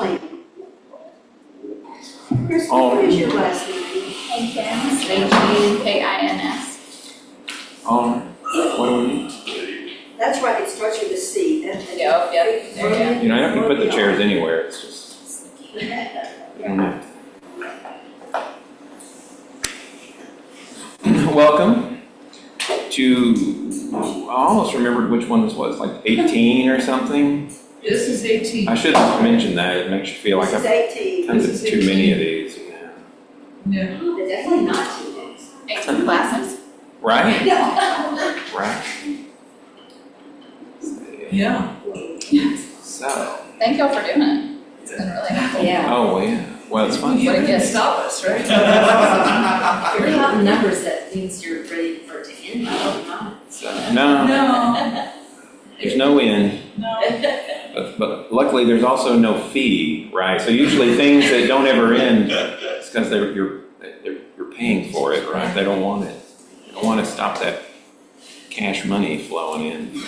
explain. Chris, what is your last name? Hankins, H-U-K-I-N-S. What do we need? That's right, it starts with a C. Yep, there You know, I can put the chairs anywhere, it's just, you don't have to. Welcome to, I almost remembered which one this was, like 18 or something. This is 18. I should have mentioned that, it makes you feel like This is I've 18. done This is too 18. many of these. Yeah. They're definitely not 2 days. 18 classes. Right? No. Right. Yeah. So, Thank y'all for doing it. It's been really helpful. Yeah. oh well, yeah. Well, it's fun. You What a can gift. stop us, right? If you're not in numbers, that means you're ready for it to end. I hope not. So, no, No. there's no end. No. But luckily, there's also no fee, right? So usually things that don't ever end, it's because you're paying for it, right? They don't want it. They don't want to stop that cash money flowing in.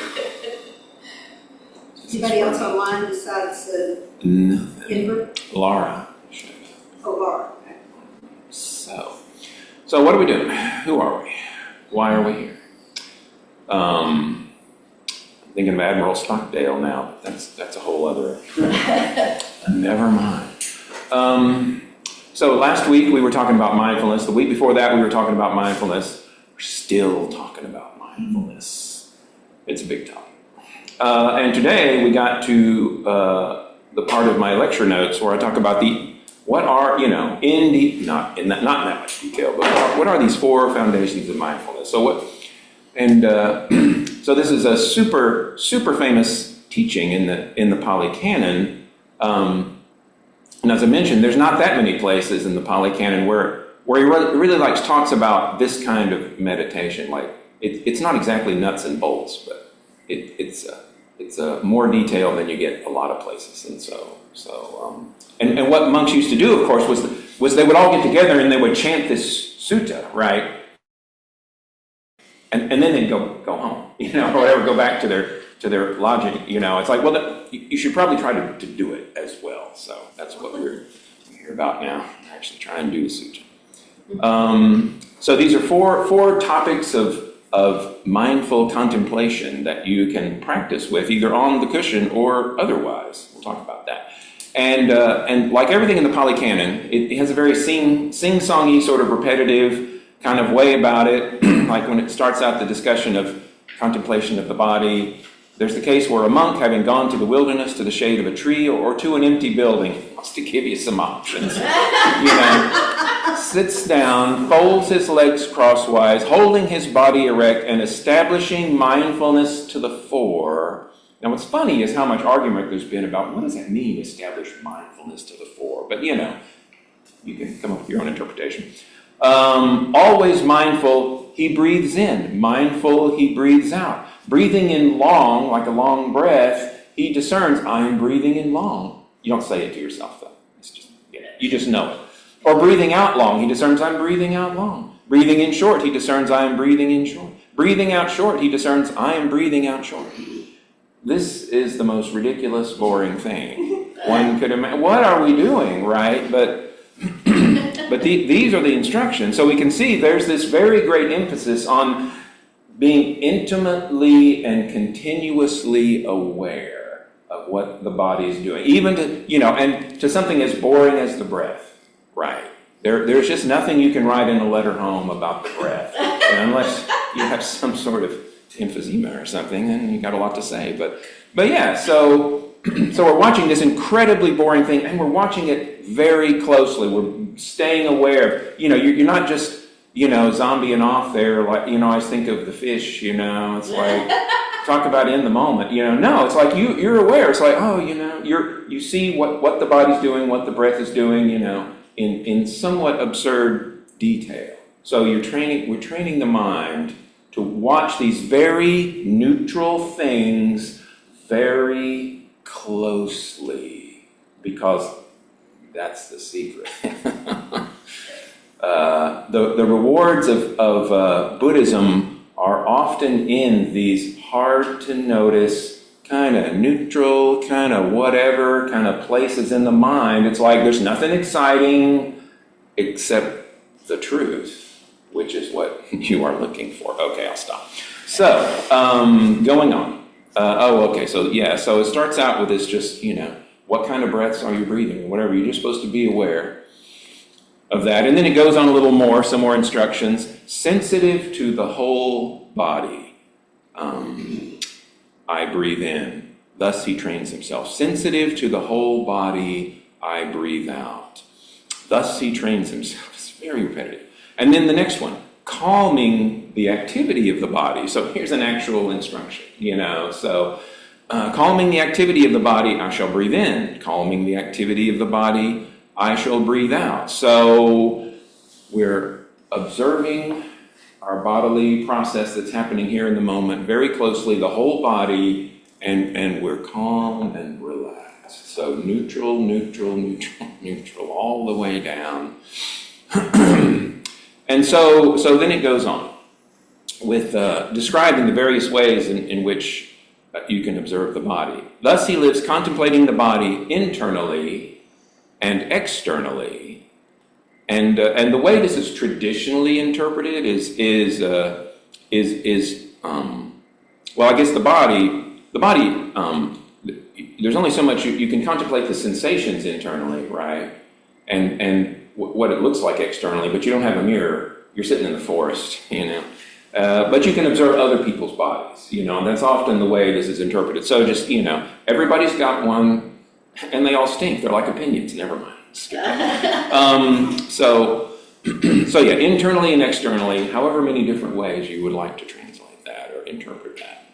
Anybody else online besides Nothing. Denver? Laura. Oh, Laura. Okay. So what are we doing? Who are we? Why are we here? I'm thinking of Admiral Stockdale now, but that's a whole other. Never mind. So last week we were talking about mindfulness. The week before that we were talking about mindfulness. We're still talking about mindfulness. It's a big topic. And today we got to the part of my lecture notes where I talk about what are, not in that much detail, but what are these 4 foundations of mindfulness? So so this is a super, super famous teaching in the Pali Canon. And as I mentioned, there's not that many places in the Pali Canon where he really talks about this kind of meditation. Like it's not exactly nuts and bolts, but it's more detail than you get a lot of places. And and what monks used to do, of course, was they would all get together and they would chant this sutta, right? And then they'd go home, or whatever, go back to their logic, It's like, well, you should probably try to do it as well. So that's what we're here about now. Actually try and do the sutta. So these are four topics of mindful contemplation that you can practice with, either on the cushion or otherwise. We'll talk about that. And like everything in the Pali Canon, it has a very sing-songy sort of repetitive kind of way about it. Like when it starts out the discussion of contemplation of the body, there's the case where a monk, having gone to the wilderness, to the shade of a tree, or to an empty building, wants to give you some options, sits down, folds his legs crosswise, holding his body erect, and establishing mindfulness to the fore. Now, what's funny is how much argument there's been about what does that mean, establish mindfulness to the fore? But, you can come up with your own interpretation. Always mindful, he breathes in. Mindful, he breathes out. Breathing in long, like a long breath, he discerns, I am breathing in long. You don't say it to yourself, though. It's just, you just know it. Or breathing out long, he discerns, I'm breathing out long. Breathing in short, he discerns, I am breathing in short. Breathing out short, he discerns, I am breathing out short. This is the most ridiculous, boring thing one could imagine. What are we doing, right? But these are the instructions. So we can see there's this very great emphasis on being intimately and continuously aware of what the body is doing, even to, and to something as boring as the breath, right? There's just nothing you can write in a letter home about the breath, unless you have some sort of emphysema or something, and you got a lot to say. But yeah, so we're watching this incredibly boring thing, and we're watching it very closely. We're staying aware of, you're not just, zombieing off there, like, I always think of the fish, it's like, talk about in the moment, no, it's like you're aware. It's like, oh, you see what the body's doing, what the breath is doing, in somewhat absurd detail. So we're training the mind to watch these very neutral things very closely, because that's the secret. The rewards of Buddhism are often in these hard to notice, kind of neutral, kind of whatever, kind of places in the mind. It's like there's nothing exciting except the truth, which is what you are looking for. Okay, I'll stop. So, going on. So it starts out with this just, what kind of breaths are you breathing? Whatever, you're just supposed to be aware of that. And then it goes on a little more, some more instructions. Sensitive to the whole body. I breathe in. Thus he trains himself. Sensitive to the whole body, I breathe out. Thus he trains himself. It's very repetitive. And then the next one, calming the activity of the body. So here's an actual instruction, calming the activity of the body, I shall breathe in. Calming the activity of the body, I shall breathe out. So we're observing our bodily process that's happening here in the moment very closely, the whole body, and we're calm and relaxed. So neutral, neutral, neutral, neutral, all the way down. And so then it goes on with describing the various ways in which you can observe the body. Thus he lives contemplating the body internally and externally. And the way this is traditionally interpreted is I guess the body, there's only so much you can contemplate the sensations internally, right? And what it looks like externally, but you don't have a mirror. You're sitting in the forest, but you can observe other people's bodies, and that's often the way this is interpreted. So just, everybody's got one, and they all stink. They're like opinions. Never mind. So internally and externally, however many different ways you would like to translate that or interpret that.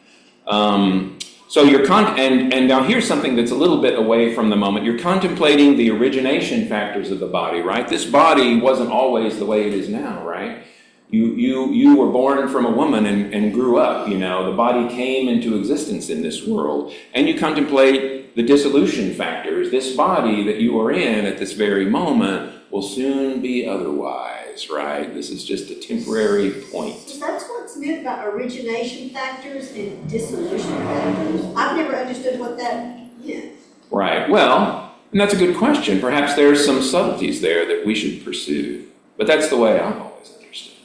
So you're and now here's something that's a little bit away from the moment. You're contemplating the origination factors of the body, right? This body wasn't always the way it is now, right? You were born from a woman and grew up, the body came into existence in this world, and you contemplate the dissolution factors. This body that you are in at this very moment will soon be otherwise, right? This is just a temporary point. So that's what's meant by origination factors and dissolution factors. I've never understood what that meant. Right, well, and that's a good question. Perhaps there's some subtleties there that we should pursue, but that's the way I've always understood.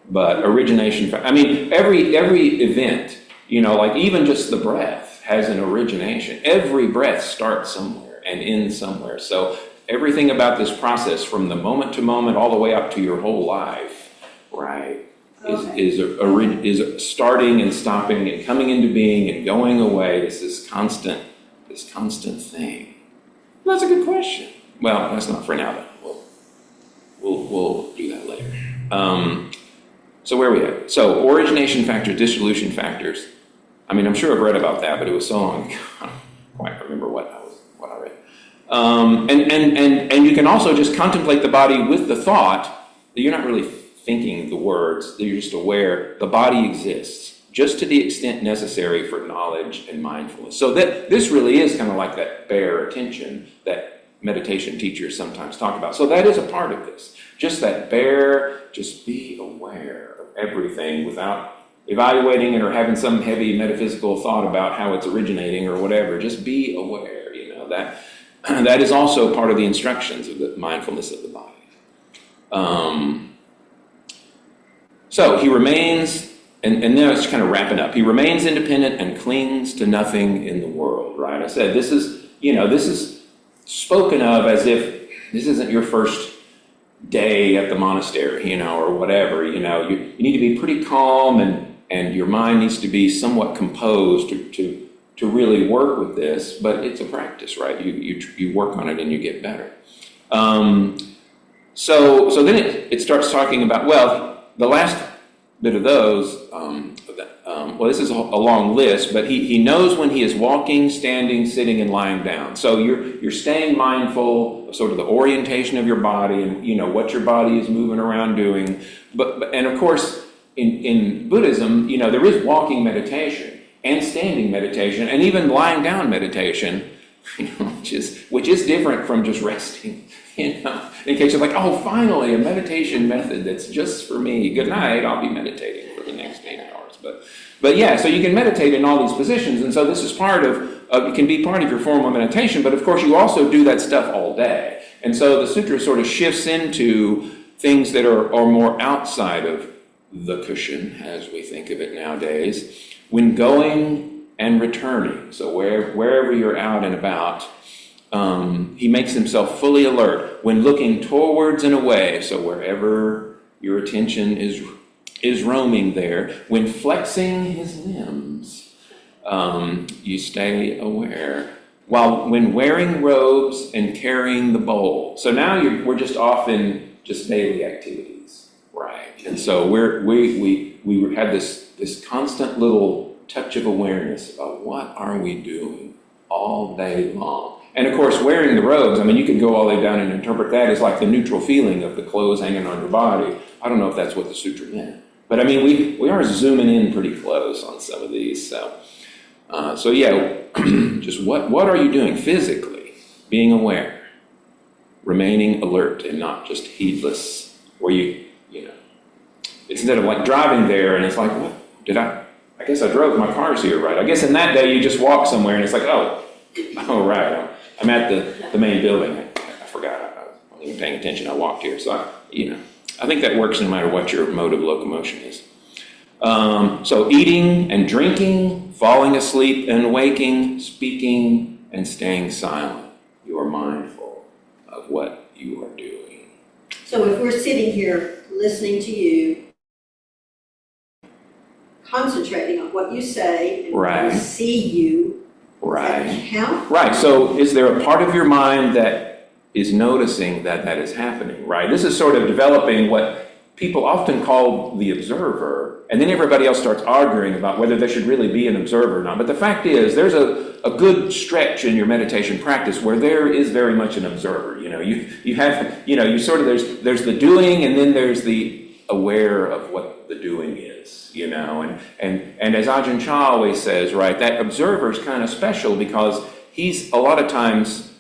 But origination, every event, like even just the breath has an origination. Every breath starts somewhere and ends somewhere. So everything about this process from the moment to moment all the way up to your whole life, right, is starting and stopping and coming into being and going away. This constant thing. Well, that's a good question. Well, that's not for now, though. We'll do that later. So where are we at? So origination factors, dissolution factors. I'm sure I've read about that, but it was so long ago, I don't quite remember what I read. And you can also just contemplate the body with the thought that you're not really thinking the words, that you're just aware the body exists, just to the extent necessary for knowledge and mindfulness. So that this really is kind of like that bare attention that meditation teachers sometimes talk about. So that is a part of this. Just that bare, just be aware of everything without evaluating it or having some heavy metaphysical thought about how it's originating or whatever. Just be aware, that is also part of the instructions of the mindfulness of the body. So he remains, and now it's kind of wrapping up. He remains independent and clings to nothing in the world, right? I said this is spoken of as if this isn't your first day at the monastery, or whatever. You need to be pretty calm and your mind needs to be somewhat composed to really work with this, but it's a practice, right? You work on it and you get better. So then it starts talking about, the last bit of those, this is a long list, but he knows when he is walking, standing, sitting, and lying down. So you're staying mindful of sort of the orientation of your body and, what your body is moving around doing. But of course, in Buddhism, there is walking meditation and standing meditation and even lying down meditation, which is different from just resting, in case you're like, oh, finally, a meditation method that's just for me. Good night, I'll be meditating for the next 8 hours. But yeah, so you can meditate in all these positions, and so this is part of, it can be part of your formal meditation, but of course you also do that stuff all day. And so the sutra sort of shifts into things that are more outside of the cushion, as we think of it nowadays, when going and returning. So wherever you're out and about, he makes himself fully alert when looking towards and away. So wherever your attention is roaming there, when flexing his limbs, you stay aware. When wearing robes and carrying the bowl. So now we're just off in just daily activities, right? And so we have this constant little touch of awareness about what are we doing all day long. And of course, wearing the robes, I mean, you can go all the way down and interpret that as like the neutral feeling of the clothes hanging on your body. I don't know if that's what the sutra meant. But I mean, we are zooming in pretty close on some of these. So yeah, just what are you doing physically? Being aware. Remaining alert and not just heedless, where you know, instead of like driving there and it's like, what did I guess I drove, my car's here, right? I guess in that day you just walk somewhere and it's like, oh right, I'm at the main building. I forgot, I wasn't even paying attention, I walked here. So I think that works no matter what your mode of locomotion is. So eating and drinking, falling asleep and waking, speaking and staying silent. You are mindful of what you are doing. So if we're sitting here listening to you, concentrating on what you say and Right. we see you, Right. does that count? Right. So is there a part of your mind that is noticing that is happening, right? This is sort of developing what people often call the observer, and then everybody else starts arguing about whether there should really be an observer or not. But the fact is, there's a good stretch in your meditation practice where there is very much an observer. You have, you sort of, there's the doing, and then there's the aware of what the doing is, and as Ajahn Chah always says, right, that observer is kind of special because he's a lot of times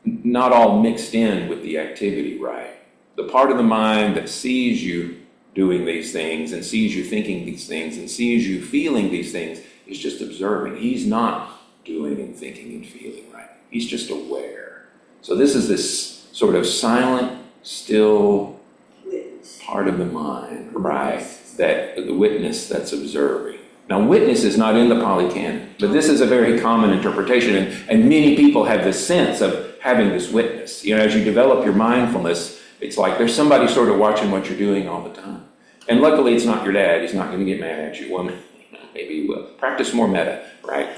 not all mixed in with the activity, right? The part of the mind that sees you doing these things and sees you thinking these things and sees you feeling these things is just observing. He's not doing and thinking and feeling, right? He's just aware. So this is this sort of silent, still part of the mind, right? That the witness that's observing. Now, witness is not in the Pali Canon, but this is a very common interpretation, and many people have this sense of having this witness. As you develop your mindfulness, it's like there's somebody sort of watching what you're doing all the time. And luckily, it's not your dad. He's not going to get mad at you. Well, maybe he will. Practice more metta, right?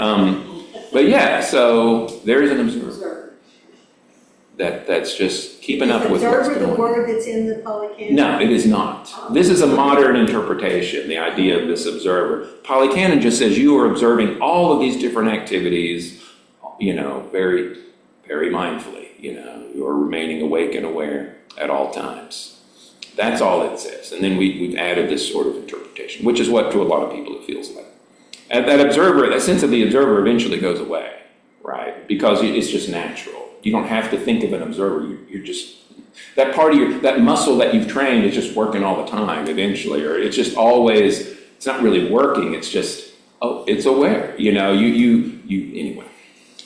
But yeah, so there is an observer that's just keeping up with what's going on. Is observer the word that's in the Pali Canon? No, it is not. This is a modern interpretation, the idea of this observer. Pali Canon just says you are observing all of these different activities, very, very mindfully. You are remaining awake and aware at all times. That's all it says. And then we've added this sort of interpretation, which is what to a lot of people it feels like. And that sense of the observer eventually goes away, right? Because it's just natural. You don't have to think of an observer. You're just, that part of that muscle that you've trained is just working all the time eventually, or it's just always, it's not really working. It's just, it's aware. Anyway.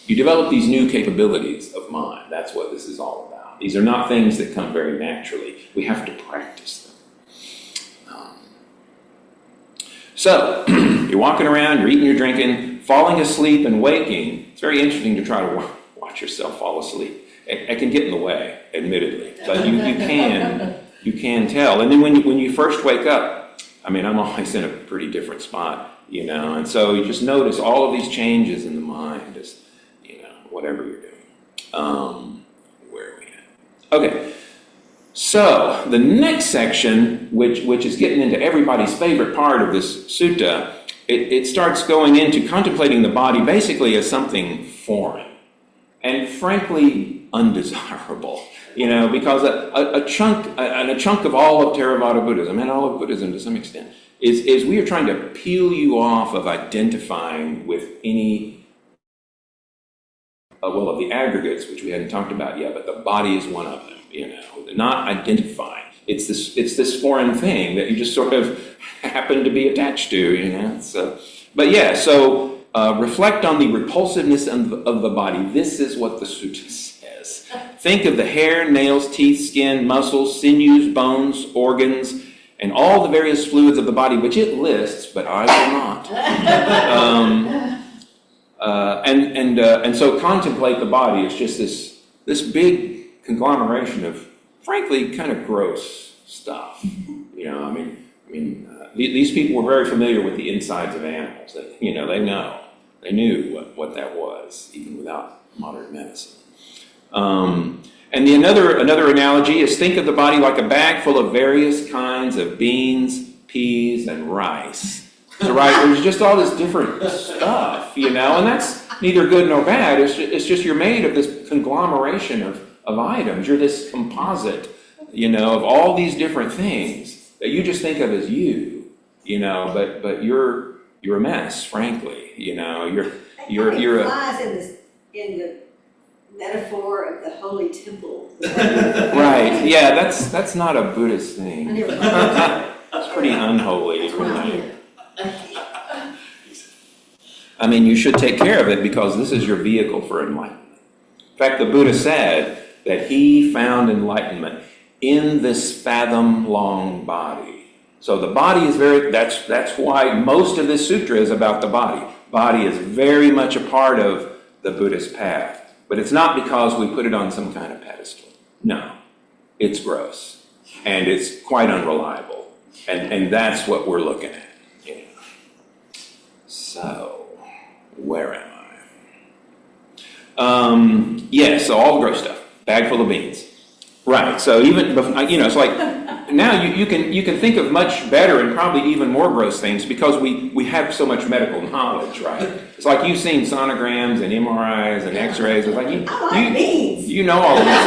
You develop these new capabilities of mind. That's what this is all about. These are not things that come very naturally. We have to practice them. So, you're walking around, you're eating, you're drinking, falling asleep and waking. It's very interesting to try to watch yourself fall asleep. It can get in the way, admittedly. But you can tell. And then when you first wake up, I'm always in a pretty different spot, and so you just notice all of these changes in the mind as, whatever you're doing. Where are we at? Okay, so the next section, which is getting into everybody's favorite part of this sutta, it starts going into contemplating the body basically as something foreign and frankly undesirable, because a chunk of all of Theravada Buddhism, and all of Buddhism to some extent, is we are trying to peel you off of identifying with any of the aggregates, which we hadn't talked about yet, but the body is one of them, not identifying. It's this foreign thing that you just sort of happen to be attached to, you know. So, but yeah, so reflect on the repulsiveness of the body. This is what the sutta says. Think of the hair, nails, teeth, skin, muscles, sinews, bones, organs, and all the various fluids of the body, which it lists, but I will not. And so contemplate the body. It's just this big conglomeration of, frankly, kind of gross stuff. You know, I mean, these people were very familiar with the insides of animals. They knew what that was, even without modern medicine. And another analogy is think of the body like a bag full of various kinds of beans, peas, and rice. So, right, there's just all this different stuff, you know, and that's neither good nor bad. It's just you're made of this conglomeration of items. You're this composite, you know, of all these different things that you just think of as you know, but you're a mess, frankly, you know. You're flies in the metaphor of the holy temple. Right. Yeah, that's not a Buddhist I thing. never thought It's pretty unholy, of really. that. I mean, you should take care of it because this is your vehicle for enlightenment. In fact, the Buddha said that he found enlightenment in this fathom-long body. So the body is that's why most of this sutra is about the body. Body is very much a part of the Buddhist path. But it's not because we put it on some kind of pedestal. No, it's gross. And it's quite unreliable. And that's what we're looking at. You know. So, where am I? So all the gross stuff. Bag full of beans. Right, so even, you know, it's like, now you can think of much better and probably even more gross things because we have so much medical knowledge, right? It's like you've seen sonograms and MRIs and X-rays. It's like I like beans. You know all of this.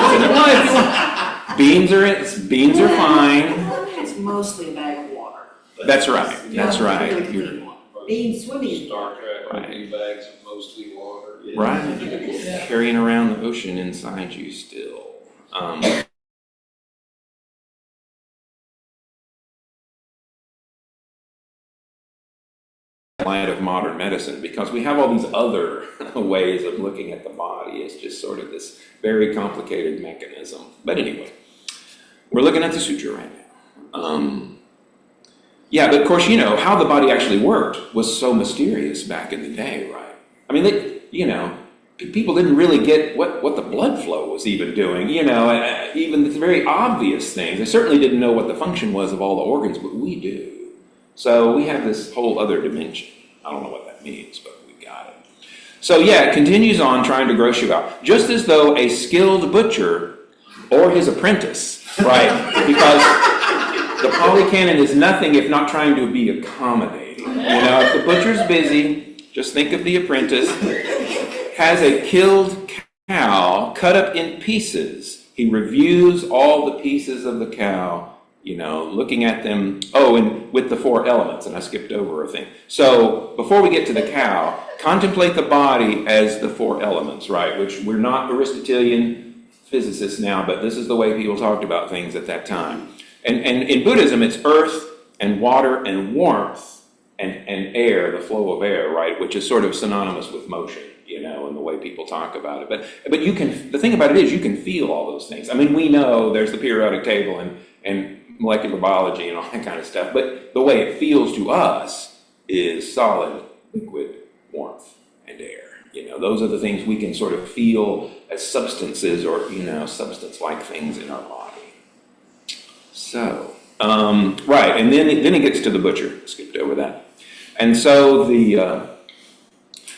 Beans are fine. It's mostly a bag of water. That's right. That's Really right. clean water. Beans swimming. Star Trek, Right. bags of mostly water. Right. Carrying around the ocean inside you still. Light of modern medicine, because we have all these other ways of looking at the body. It's just sort of this very complicated mechanism. But anyway, we're looking at the sutra right now. But of course, you know, how the body actually worked was so mysterious back in the day, right? I mean, people didn't really get what the blood flow was even doing, you know, even the very obvious things. They certainly didn't know what the function was of all the organs, but we do. So we have this whole other dimension. I don't know what that means, but we got it. So yeah, it continues on trying to gross you out. Just as though a skilled butcher or his apprentice, right? Because the Pali Canon is nothing if not trying to be accommodating. You know, if the butcher's busy, just think of the apprentice, has a killed cow cut up in pieces. He reviews all the pieces of the cow, you know, looking at them, and with the 4 elements, and I skipped over a thing. So, before we get to the cow, contemplate the body as the 4 elements, right? Which we're not Aristotelian physicists now, but this is the way people talked about things at that time. And in Buddhism, it's earth and water and warmth and air, the flow of air, right? Which is sort of synonymous with motion, you know, and the way people talk about it. But you can, the thing about it is you can feel all those things. I mean, we know there's the periodic table and molecular biology and all that kind of stuff, but the way it feels to us is solid, liquid, warmth, and air. You know, those are the things we can sort of feel as substances or, you know, substance-like things in our body. So, right, and then it gets to the butcher. Skipped over that. And so the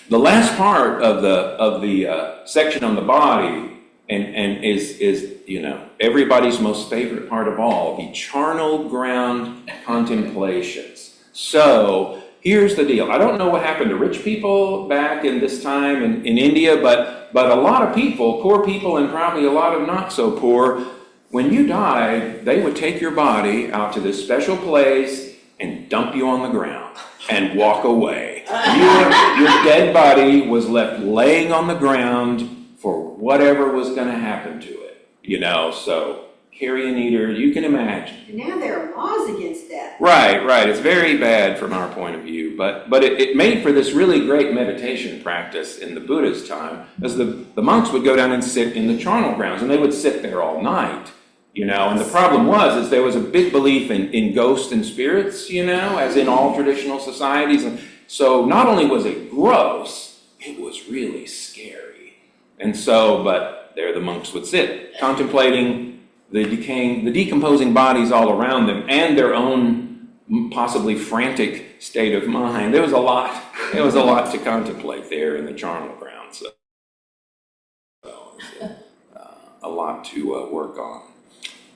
last part of the section on the body and is you know, everybody's most favorite part of all, the charnel ground contemplations. So here's the deal. I don't know what happened to rich people back in this time in India, but a lot of people, poor people and probably a lot of not so poor, when you died, they would take your body out to this special place and dump you on the ground and walk away. Your dead body was left laying on the ground for whatever was going to happen to it. You know, so carrion eater you can imagine. And now there are laws against that. Right. It's very bad from our point of view, but it made for this really great meditation practice in the Buddha's time, as the monks would go down and sit in the charnel grounds, and they would sit there all night, and the problem was there was a big belief in ghosts and spirits, as in all traditional societies, and so not only was it gross, it was really scary. And so, but there the monks would sit, contemplating the decomposing bodies all around them, and their own possibly frantic state of mind. There was a lot to contemplate there in the charnel grounds. So a lot to work on.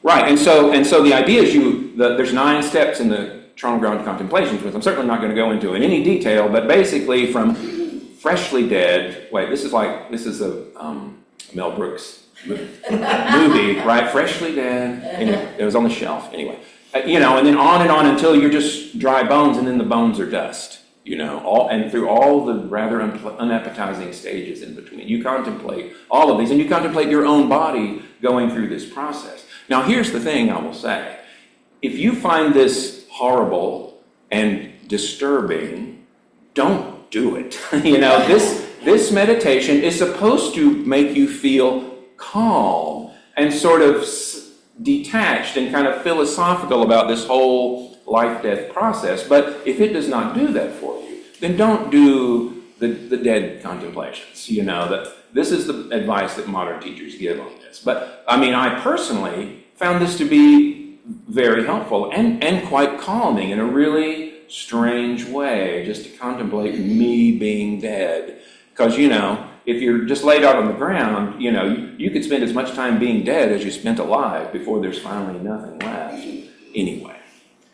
Right, and so the idea is there's 9 steps in the charnel ground contemplations, which I'm certainly not going to go into in any detail, but basically from freshly dead. Wait, this is a Mel Brooks movie, right? Freshly dead. Anyway, it was on the shelf. Anyway, and then on until you're just dry bones, and then the bones are dust. Through all the rather unappetizing stages in between, you contemplate all of these, and you contemplate your own body going through this process. Now, here's the thing I will say: if you find this horrible and disturbing, don't do it. This meditation is supposed to make you feel calm and sort of detached and kind of philosophical about this whole life-death process. But if it does not do that for you, then don't do the dead contemplations. This is the advice that modern teachers give on this. But I personally found this to be very helpful and quite calming in a really strange way, just to contemplate me being dead. Because, if you're just laid out on the ground, you could spend as much time being dead as you spent alive before there's finally nothing left. Anyway,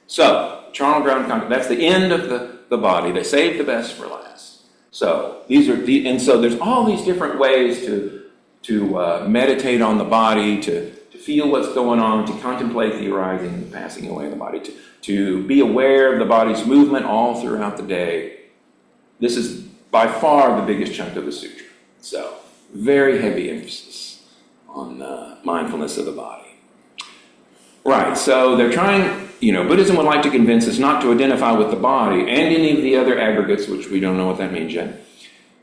so charnel ground contemplation, that's the end of the body. They save the best for last. So so there's all these different ways to meditate on the body, to feel what's going on, to contemplate the arising and the passing away of the body, to be aware of the body's movement all throughout the day. This is by far the biggest chunk of the sutra. So, very heavy emphasis on mindfulness of the body. Right, so they're trying, Buddhism would like to convince us not to identify with the body and any of the other aggregates, which we don't know what that means yet.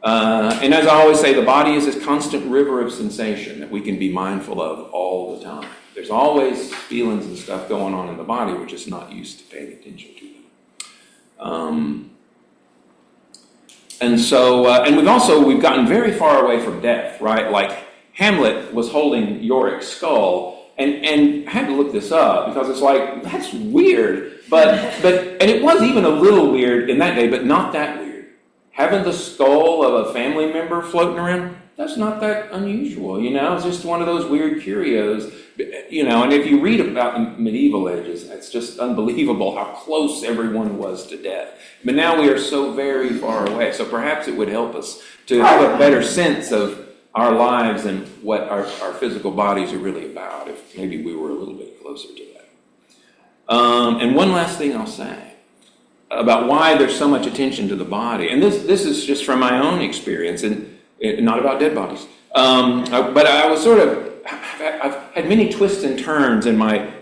And as I always say, the body is this constant river of sensation that we can be mindful of all the time. There's always feelings and stuff going on in the body, we're just not used to paying attention to them. And so, and we've gotten very far away from death, right? Like Hamlet was holding Yorick's skull, and I had to look this up because it's like, that's weird. But and it was even a little weird in that day, but not that weird. Having the skull of a family member floating around, that's not that unusual, It's just one of those weird curios, and if you read about the medieval ages, it's just unbelievable how close everyone was to death. But now we are so very far away, so perhaps it would help us to have a better sense of our lives and what our physical bodies are really about, if maybe we were a little bit closer to that. And one last thing I'll say about why there's so much attention to the body, and this is just from my own experience, and not about dead bodies. But I was I've had many twists and turns in my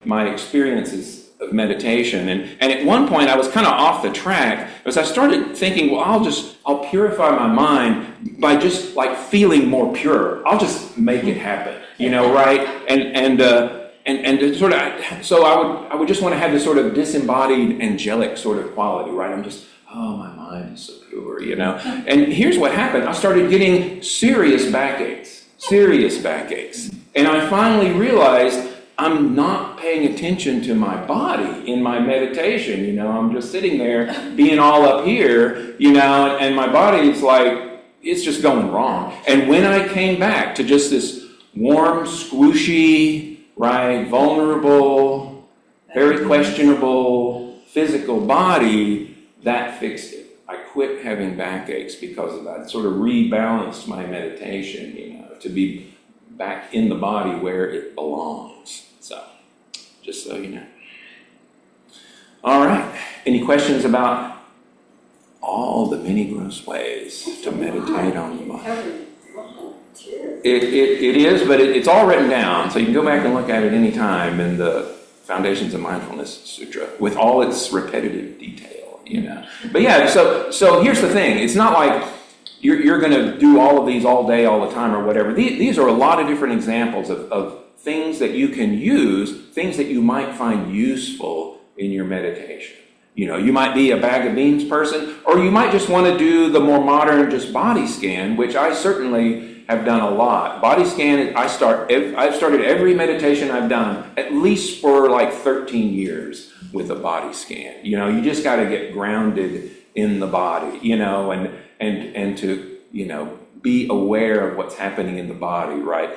experiences of meditation, and at one point I was kind of off the track because I started thinking, well, I'll purify my mind by just like feeling more pure. I'll just make it happen, right? And sort of, so I would just want to have this sort of disembodied angelic sort of quality, right? I'm just, oh, my mind is so pure, And here's what happened. I started getting serious backaches. And I finally realized I'm not paying attention to my body in my meditation, I'm just sitting there being all up here, and my body's like, it's just going wrong. And when I came back to just this warm, squishy, right, vulnerable, very questionable physical body, that fixed it. I quit having backaches because of that. It sort of rebalanced my meditation, to be back in the body where it belongs. So, just so you know. All right. Any questions about all the many gross ways to meditate on the body? Sure. It is, but it's all written down, so you can go back and look at it any time in the Foundations of Mindfulness Sutra with all its repetitive detail, you know. But yeah, so here's the thing. It's not like you're going to do all of these all day, all the time, or whatever. These are a lot of different examples of things that you can use, things that you might find useful in your meditation. You know, you might be a bag of beans person, or you might just want to do the more modern just body scan, which I certainly have done a lot. Body scan, I've started every meditation I've done at least for like 13 years with a body scan. You know, you just got to get grounded in the body, you know, and to, you know, be aware of what's happening in the body, right?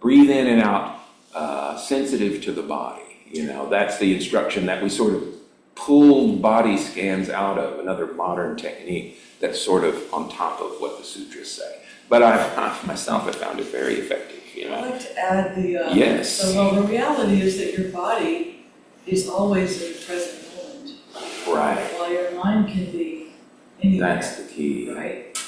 Breathe in and out, sensitive to the body. You know, that's the instruction that we sort of pulled body scans out of, another modern technique that's sort of on top of what the sutras say. But I myself have found it very effective, you know. I'd like to add the, Yes. so the reality is that your body is always in the present moment. Right. While your mind can be anywhere. That's the key. Right?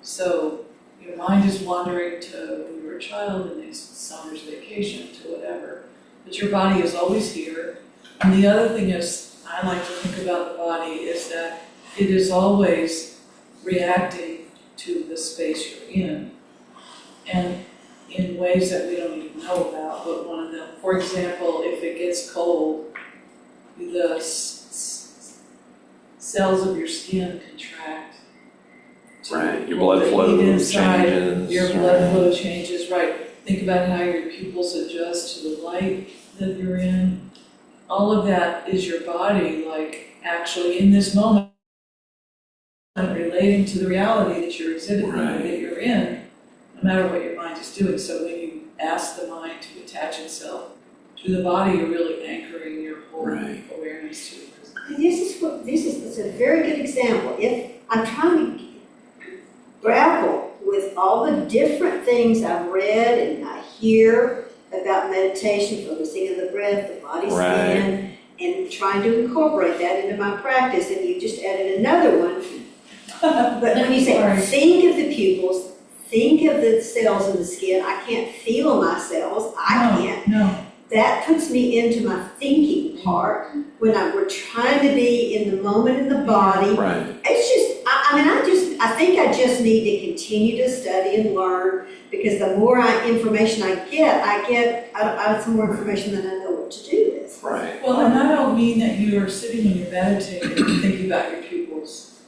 So your mind is wandering to when you were a child and it's summer's vacation to whatever. But your body is always here. And the other thing is, I like to think about the body is that it is always reacting to the space you're in. And in ways that we don't even know about, but one of them, for example, if it gets cold, the cells of your skin contract. Right, your blood flow changes. Your blood flow changes, right. Think about how your pupils adjust to the light that you're in. All of that is your body, like, actually in this moment, relating to the reality that you're exhibiting, Right. that you're in, no matter what your mind is doing. So when you ask the mind to attach itself to the body, you're really anchoring your whole Right. awareness to it. This is a very good example. If I'm trying to grapple with all the different things I've read and I hear about meditation, focusing on the breath, the body scan, and trying to incorporate that into my practice, and you just added another one. But when you say, think of the pupils, think of the cells in the skin, I can't feel my cells, I can't. No. That puts me into my thinking part when we're trying to be in the moment in the body. Right. It's just, I think I just need to continue to study and learn, because the more information I get some more information than I know what to do with. Right. Well, and I don't mean that you are sitting when you're meditating and thinking about your pupils.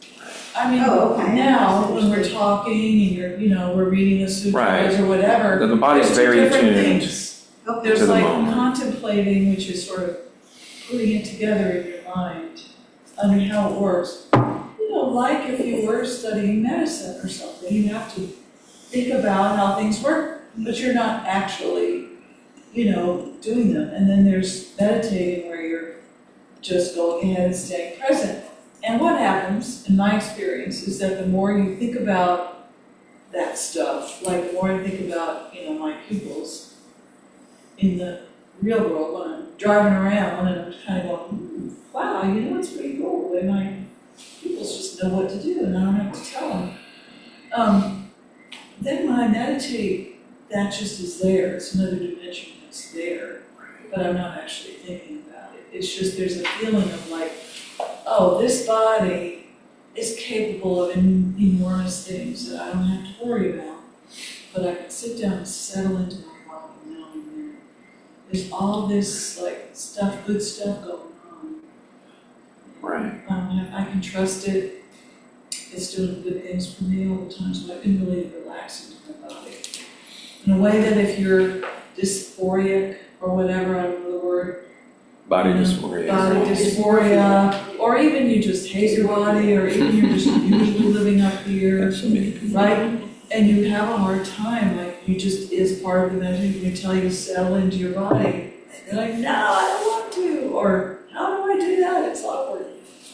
I mean, okay. Now, when we're talking and we're reading the sutras Right. or whatever. The body's there's two very different attuned. things. Okay. There's to the like moment. contemplating, which is sort of putting it together in your mind, under how it works. Like if you were studying medicine or something, you have to think about how things work, but you're not actually, doing them. And then there's meditating where you're just going ahead and staying present. And what happens, in my experience, is that the more you think about that stuff, like the more I think about, my pupils in the real world, when I'm driving around and I'm kind of going, wow, it's pretty cool. And my pupils just know what to do and I don't have to tell them. Then when I meditate, that just is there. It's another dimension that's there, but I'm not actually thinking about it. It's just there's a feeling of like, oh, this body is capable of enormous things that I don't have to worry about. But I can sit down and settle into my body now and then. There's all this stuff, good stuff going on. Right. I can trust it. It's doing good things for me all the time, so I can really relax into my body. In a way that if you're dysphoric or whatever, I don't know the word, Body dysphoria. body dysphoria, or even you just hate your body, or even you're just usually living up here, That's so many people. right? And you have a hard time, you just is part of the meditation, you tell you to settle into your body. You're like, no, I don't want to, or how do I do that? It's awkward.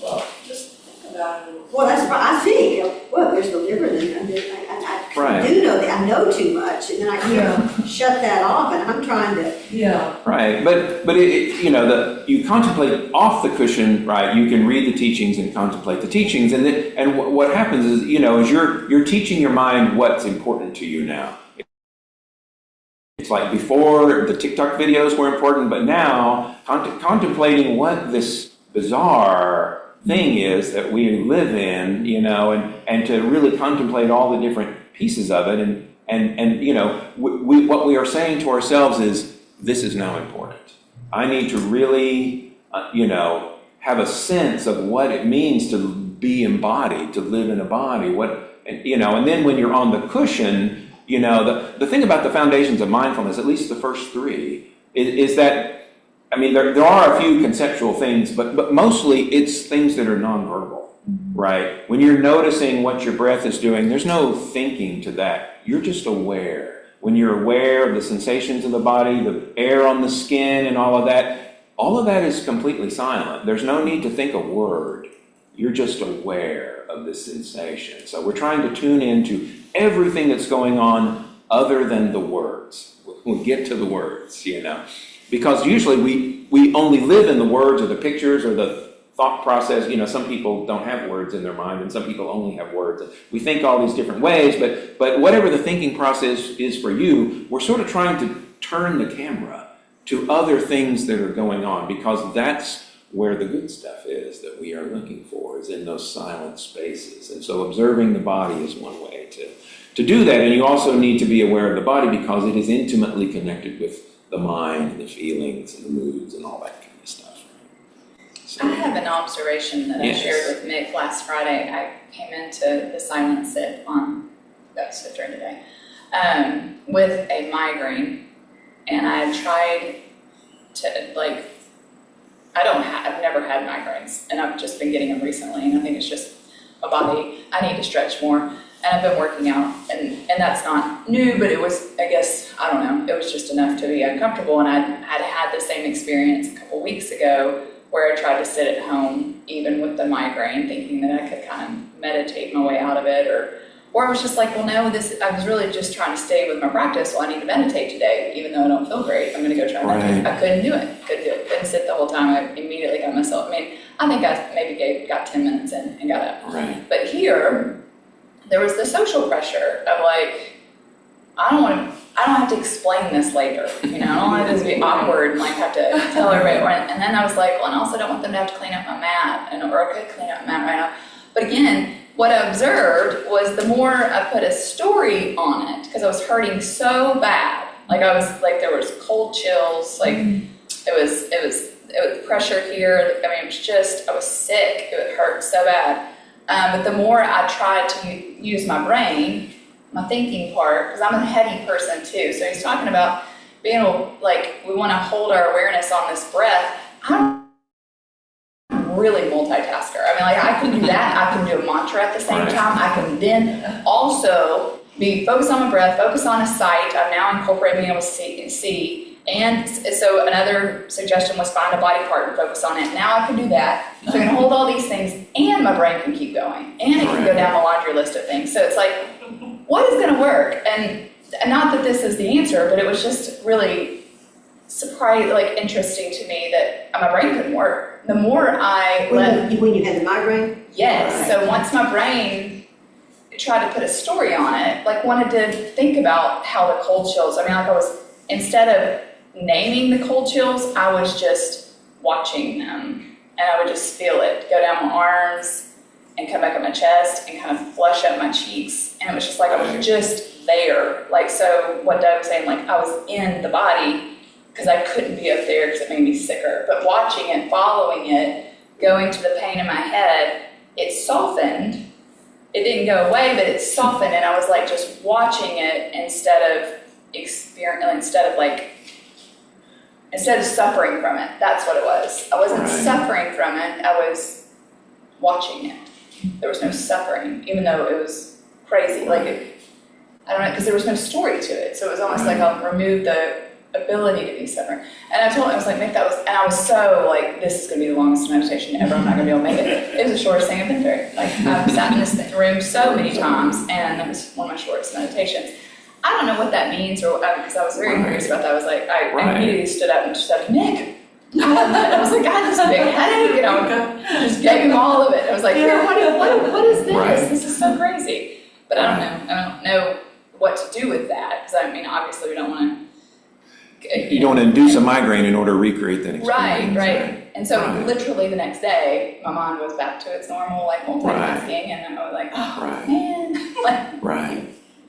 Well, just think about it. Well, that's right. I think, well, there's the liver then. I Right. do know that. I know too much, and then I can't shut that off, and I'm trying to. Yeah. Right, but you contemplate off the cushion, right? You can read the teachings and contemplate the teachings, and what happens is, is you're teaching your mind what's important to you now. It's like before the TikTok videos were important, but now contemplating what this bizarre thing is that we live in, and to really contemplate all the different pieces of it, and what we are saying to ourselves is, this is now important. I need to really, have a sense of what it means to be embodied, to live in a body, and then when you're on the cushion, the thing about the foundations of mindfulness, at least the first three, is that, there are a few conceptual things, but mostly it's things that are nonverbal, right? When you're noticing what your breath is doing, there's no thinking to that. You're just aware. When you're aware of the sensations of the body, the air on the skin and all of that is completely silent. There's no need to think a word. You're just aware of the sensation. So we're trying to tune into everything that's going on other than the words. We'll get to the words, because usually we only live in the words or the pictures or the thought process. Some people don't have words in their mind, and some people only have words. We think all these different ways, but whatever the thinking process is for you, we're sort of trying to turn the camera to other things that are going on, because that's where the good stuff is that we are looking for, is in those silent spaces. And so observing the body is one way to do that. And you also need to be aware of the body because it is intimately connected with the mind and the feelings and the moods and all that kind of stuff. So, I have an observation that Yes. I shared with Mick last Friday. I came into the silent sit during the day with a migraine, and I tried to I've never had migraines, and I've just been getting them recently, and I think it's just my body. I need to stretch more, and I've been working out, and that's not new, but it was, I guess, I don't know, it was just enough to be uncomfortable, and I'd had the same experience a couple weeks ago where I tried to sit at home, even with the migraine, thinking that I could kind of meditate my way out of it, or I was just like, well, no, I was really just trying to stay with my practice, so I need to meditate today, even though I don't feel great, I'm going to go try to meditate. I couldn't do it, couldn't sit the whole time. I immediately got myself, I think I maybe got 10 minutes in and got up. Right. But here, there was the social pressure of like, I don't have to explain this later, I don't want this to be awkward and have to tell everybody. And then I was like, well, and also I don't want them to have to clean up my mat, or I could clean up my mat right now. But again, what I observed was the more I put a story on it, because I was hurting so bad, there was cold chills, it was pressure here. I was sick. It hurt so bad. But the more I tried to use my brain, my thinking part, because I'm a heady person too. So he's talking about being able, we want to hold our awareness on this breath. I'm really multitasker. I can do that. I can do a mantra at the same time. I can then also be focused on my breath, focus on a sight. I've now incorporated being able to see. And so another suggestion was find a body part and focus on it. Now I can do that. So I can hold all these things, and my brain can keep going, and it can go down the laundry list of things. So it's like, what is going to work? And not that this is the answer, but it was just really interesting to me that my brain couldn't work. The more I When you had the migraine? yes. Right. So once my brain tried to put a story on it, wanted to think about how the cold chills. I was, instead of naming the cold chills, I was just watching them, and I would just feel it go down my arms and come back up my chest and kind of flush up my cheeks, and it was just I was just there. So what Doug was saying, I was in the body because I couldn't be up there because it made me sicker. But watching it, following it, going to the pain in my head, it softened. It didn't go away, but it softened, and I was just watching it instead of suffering from it. That's what it was. I wasn't suffering from it. I was watching it. There was no suffering, even though it was crazy. I don't know, because there was no story to it. So it was almost I'll remove the ability to be suffering. And I told him, I was Mick, and I was so this is going to be the longest meditation ever. I'm not going to be able to make it. It was the shortest thing I've been through. I've sat in this room so many times, and it was one of my shortest meditations. I don't know what that means, or because I was very curious about that. I was I immediately stood up and just said, Mick. I was I had this big headache, and I just gave him all of it. I was here, what is this? Right. This is so crazy. But I don't know. I don't know what to do with that, because obviously we don't want to You don't want to induce a migraine in order to recreate that experience. Right. And so Right. literally the next day, my mind was back to its normal, like, multitasking, and I was like, oh, Right. man. Like, Right.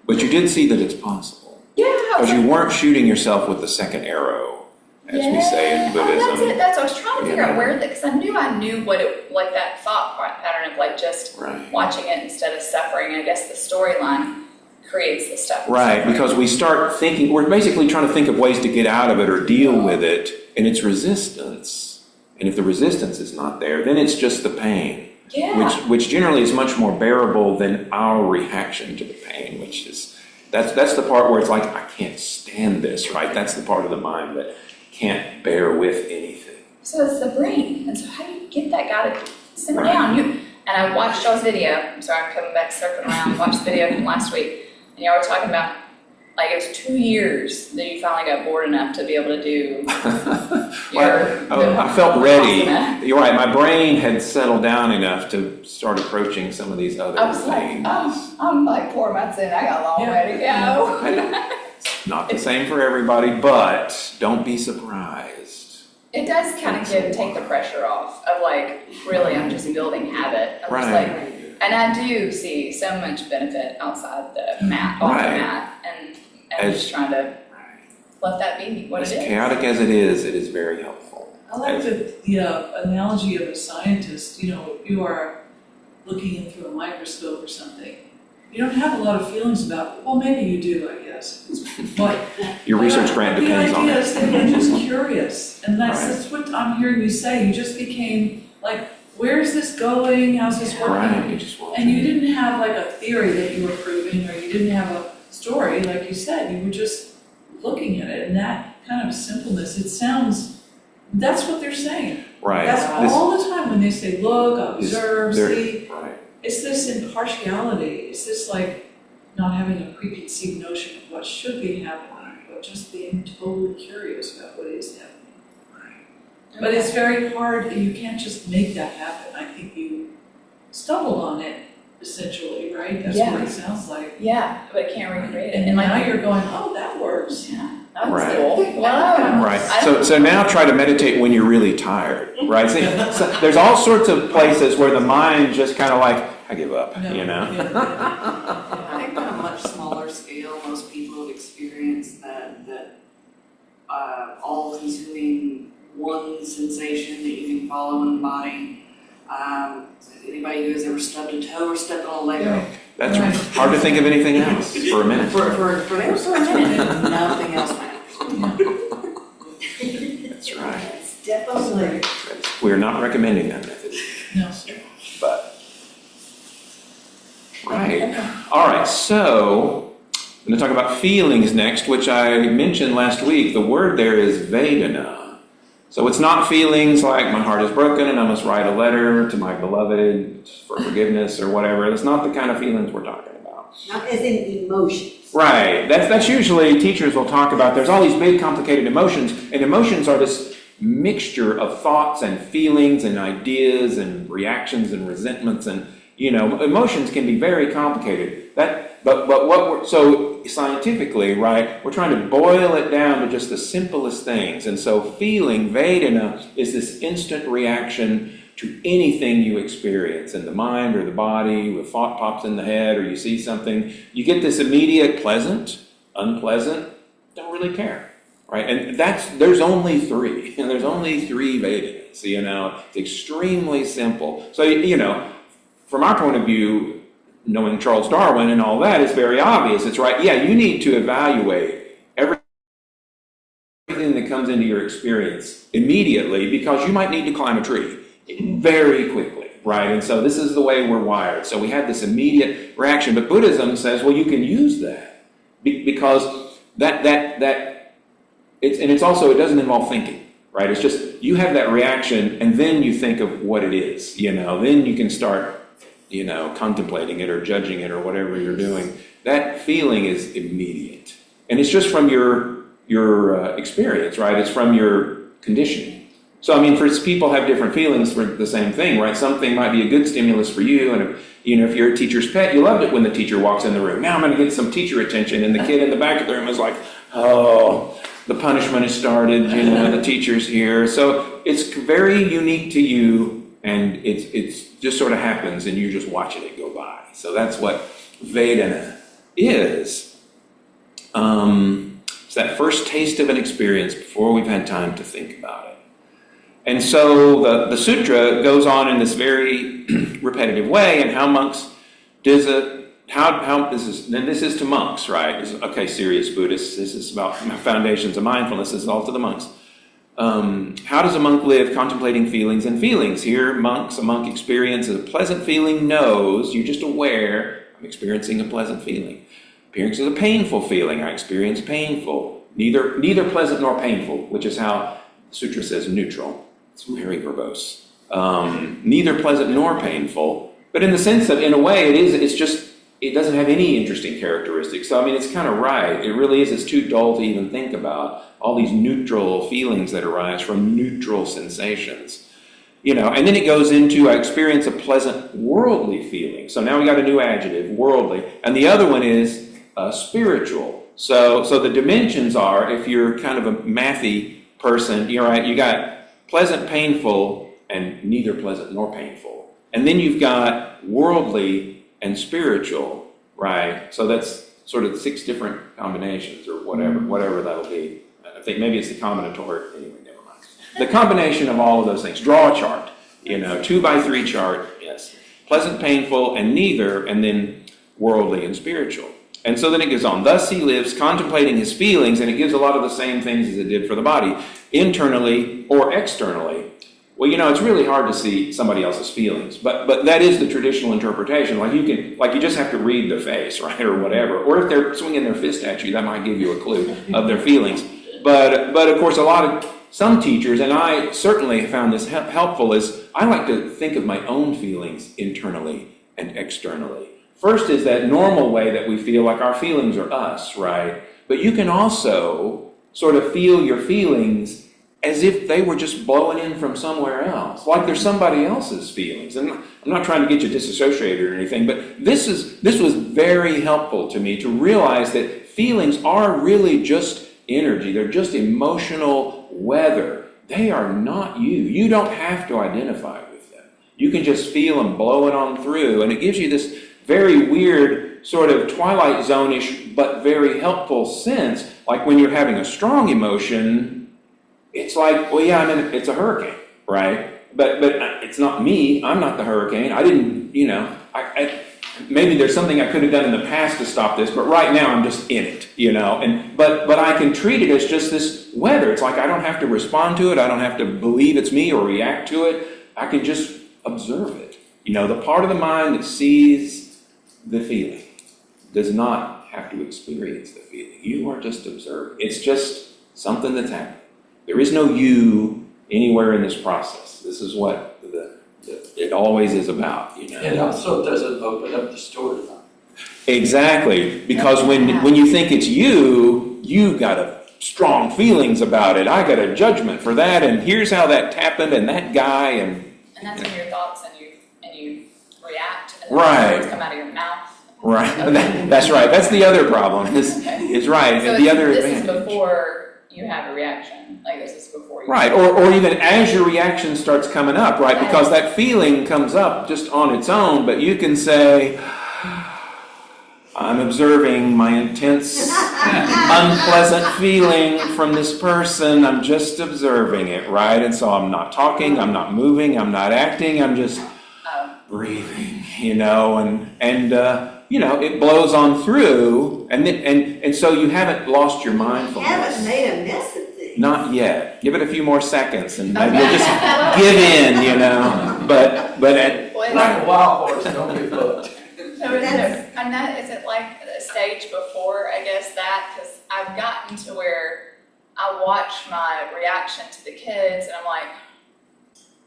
But you did see that it's possible. yeah. I was Because you like, weren't shooting yourself with the second arrow, as we say in Buddhism. Oh, that's it. That's, I was trying to figure Yeah. out where, because I knew what it, like that thought pattern of like just Right. watching it instead of suffering. I guess the storyline creates the stuff. of Right, suffering. because we start thinking, we're basically trying to think of ways to get out of it or deal with it, and it's resistance. And if the resistance is not there, then it's just the pain, Yeah. which generally is much more bearable than our reaction to the pain, which is, that's the part where it's like, I can't stand this, right? That's the part of the mind that can't bear with anything. So it's the brain. And so how do you get that guy to simmer Right. down? And I watched y'all's video. I'm sorry, I'm coming back circling around. Watched the video from last week. And y'all were talking about, like, it was 2 years that you finally got bored enough to be able to do I felt ready. Vipassana. You're right, my brain had settled down enough to start approaching some of these other I was like, things. I'm like 4 months in. I got a long way to go. I know. Not the same for everybody, but don't be surprised. It does kind of take the pressure off of like, really, I'm just building habit. I'm just Right. like, and I do see so much benefit outside the mat, off the Right. mat, and just trying to let that be what As it is. chaotic as it is very helpful. I like the analogy of a scientist. You know, you are looking in through a microscope or something. You don't have a lot of feelings about it. Well, maybe you do, I guess. But Your research grant depends on the idea is it. that you're just curious, and Right. that's what I'm hearing you say. You just became like, where's this going? How's this working? Right, you just want And you didn't have like a theory that you were proving, or you didn't have a story, like you said. You were just looking at it, and that kind of simpleness. It sounds. That's what they're saying. Right. That's This- all the time when they say, look, observe, they're- see. Right. It's this impartiality. It's this like not having a preconceived notion of what should be happening, but just being totally curious about what is happening. But it's very hard, and you can't just make that happen. I think you stumbled on it, essentially, right? That's what it sounds like. Yeah, but I can't recreate it. And And now like, you're going, oh, that works. yeah, that was Right. cool. Wow. Right. So now try to meditate when you're really tired, right? See, so there's all sorts of places where the mind just kind of like, I give up, No, you know? yeah. I think on a much smaller scale, most people have experienced that all-consuming one sensation that you can follow in the body. Anybody who has ever stubbed a toe or stepped on a Lego, That's Right. hard to think of anything else for a minute. for a minute, nothing else matters. That's right. It's definitely. We're not recommending that method, No. but. Right. All right, so I'm going to talk about feelings next, which I mentioned last week. The word there is Vedana. So it's not feelings like my heart is broken and I must write a letter to my beloved for forgiveness or whatever. That's not the kind of feelings we're talking about. Not as in emotions. Right. That's usually teachers will talk about. There's all these big complicated emotions, and emotions are this mixture of thoughts and feelings and ideas and reactions and resentments, and emotions can be very complicated. But what we're so scientifically, right, we're trying to boil it down to just the simplest things. And so feeling, Vedana, is this instant reaction to anything you experience in the mind or the body. When thought pops in the head or you see something, you get this immediate pleasant, unpleasant, don't really care, right? And there's only three, and there's only three Vedanas, it's extremely simple. So, from our point of view, knowing Charles Darwin and all that is very obvious. It's right, yeah, you need to evaluate everything that comes into your experience immediately, because you might need to climb a tree very quickly, right? And so this is the way we're wired. So we have this immediate reaction. But Buddhism says, well, you can use that because it's also, it doesn't involve thinking, right? It's just, you have that reaction and then you think of what it is, then you can start, contemplating it or judging it or whatever you're doing. That feeling is immediate. And it's just from your experience, right? It's from your conditioning. So, people have different feelings for the same thing, right? Something might be a good stimulus for you, and if you're a teacher's pet, you loved it when the teacher walks in the room. Now I'm going to get some teacher attention, and the kid in the back of the room is like, oh, the punishment has started, the teacher's here. So it's very unique to you, and it's just sort of happens, and you're just watching it go by. So that's what Vedana is. It's that first taste of an experience before we've had time to think about it. And so the sutra goes on in this very repetitive way, and how monks does it. This is to monks, right? Okay, serious Buddhists. This is about foundations of mindfulness. This is all to the monks. How does a monk live contemplating feelings and feelings? Here, a monk experiences a pleasant feeling, knows, you're just aware, I'm experiencing a pleasant feeling. Experiences a painful feeling, I experience painful. Neither pleasant nor painful, which is how the sutra says neutral. It's very verbose. Neither pleasant nor painful, but in the sense that, in a way, it doesn't have any interesting characteristics. So, it's kind of right. It really is. It's too dull to even think about all these neutral feelings that arise from neutral sensations. And then it goes into, I experience a pleasant worldly feeling. So now we got a new adjective, worldly. And the other one is spiritual. So the dimensions are, if you're kind of a mathy person, you're right, you got pleasant, painful, and neither pleasant nor painful. And then you've got worldly and spiritual, right? So that's sort of 6 different combinations or whatever that'll be. I think maybe it's the combinatoric, anyway, never mind. The combination of all of those things. Draw a chart, 2x3 chart, yes. Pleasant, painful, and neither, and then worldly and spiritual. And so then it goes on. Thus he lives contemplating his feelings, and it gives a lot of the same things as it did for the body, internally or externally. Well, it's really hard to see somebody else's feelings, but that is the traditional interpretation. Like you just have to read their face, right, or whatever. Or if they're swinging their fist at you, that might give you a clue of their feelings. But of course, some teachers, and I certainly found this helpful, is I like to think of my own feelings internally and externally. First is that normal way that we feel like our feelings are us, right? But you can also sort of feel your feelings as if they were just blowing in from somewhere else, like they're somebody else's feelings. And I'm not trying to get you disassociated or anything, but this was very helpful to me to realize that feelings are really just energy. They're just emotional weather. They are not you. You don't have to identify with them. You can just feel them blowing on through, and it gives you this very weird sort of Twilight Zone-ish but very helpful sense, like when you're having a strong emotion. It's like, well, yeah, it's a hurricane, right? But it's not me. I'm not the hurricane. I didn't, maybe there's something I could have done in the past to stop this, but right now I'm just in it, But I can treat it as just this weather. It's like I don't have to respond to it. I don't have to believe it's me or react to it. I can just observe it. The part of the mind that sees the feeling does not have to experience the feeling. You are just observing. It's just something that's happening. There is no you anywhere in this process. This is what it always is about, It also doesn't open up the storyline. Exactly, because when you think it's you got strong feelings about it. I got a judgment for that, and here's how that happened, and that guy, and that's when your thoughts and you react, and right. The words come out of your mouth. Right, okay. That's right. That's the other problem. Is right. So the other this advantage. is before you have a reaction. Like this is before you. Right, or even as your reaction starts coming up, right? Because that feeling comes up just on its own, but you can say, I'm observing my intense, unpleasant feeling from this person. I'm just observing it, right? And so I'm not talking, I'm not moving, I'm not acting, I'm just breathing, and it blows on through, and so you haven't lost your mindfulness. You haven't made a mess of things. Not yet. Give it a few more seconds, and maybe you'll just give in, But Like a wild horse, don't be hooked. So is it like a stage before, I guess, that? Because I've gotten to where I watch my reaction to the kids, and I'm like,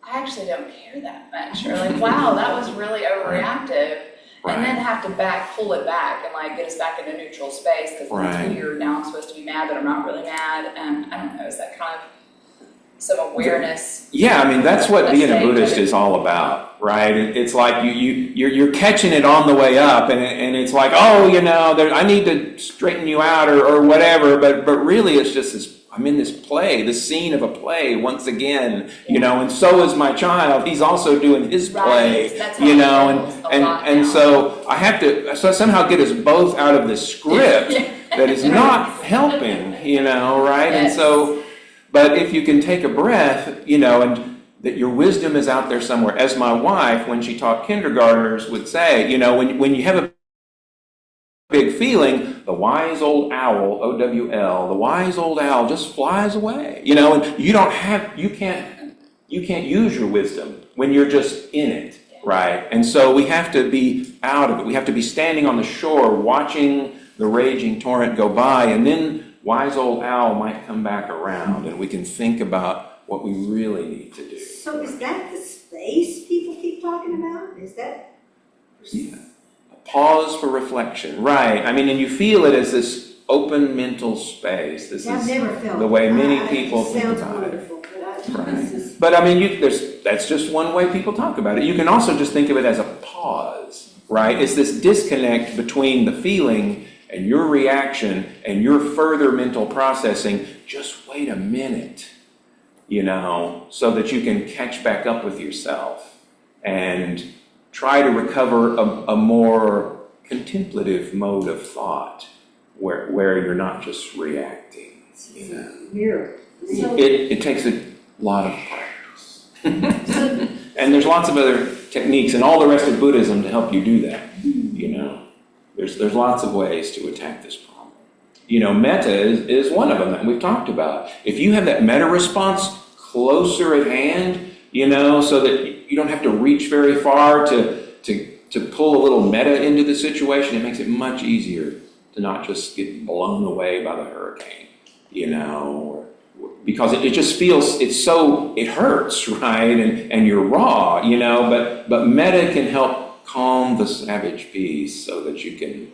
I actually don't care that much. Or like, wow, that was really overreactive. Right. And then have to pull it back and get us back in a neutral space because Right. it's weird. Now I'm supposed to be mad, but I'm not really mad. And I don't know, is that kind of some awareness. Yeah, I mean, that's what Let's being a say Buddhist that- is all about, right? It's like you're catching it on the way up, and it's like, oh, I need to straighten you out or whatever, but really it's just this, I'm in this play, the scene of a play once again, and so is my child. He's also doing his play, Right. That's how it feels a lot and now. so I have to somehow get us both out of this script that is not helping, right? Yes. And so, but if you can take a breath, and that your wisdom is out there somewhere. As my wife, when she taught kindergartners, would say, when you have a big feeling, the wise old owl, O-W-L, the wise old owl just flies away, and you can't use your wisdom when you're just in it, right? And so we have to be out of it. We have to be standing on the shore watching the raging torrent go by, and then wise old owl might come back around and we can think about what we really need to do. So is that the space people keep talking about? Is that? Yeah. Pause for reflection, right? I mean, and you feel it as this open mental space. This I've is never felt the way many it people think sounds about it. wonderful, but Right. But I mean, that's just one way people talk about it. You can also just think of it as a pause, right? It's this disconnect between the feeling and your reaction and your further mental processing. Just wait a minute, so that you can catch back up with yourself and try to recover a more contemplative mode of thought where you're not just reacting. Miracle. It takes a lot of practice. And there's lots of other techniques and all the rest of Buddhism to help you do that. There's lots of ways to attack this problem. Metta is one of them that we've talked about. If you have that metta response closer at hand, so that you don't have to reach very far to pull a little metta into the situation, it makes it much easier to not just get blown away by the hurricane, because it just feels, it hurts, right? And you're raw, but metta can help calm the savage piece so that you can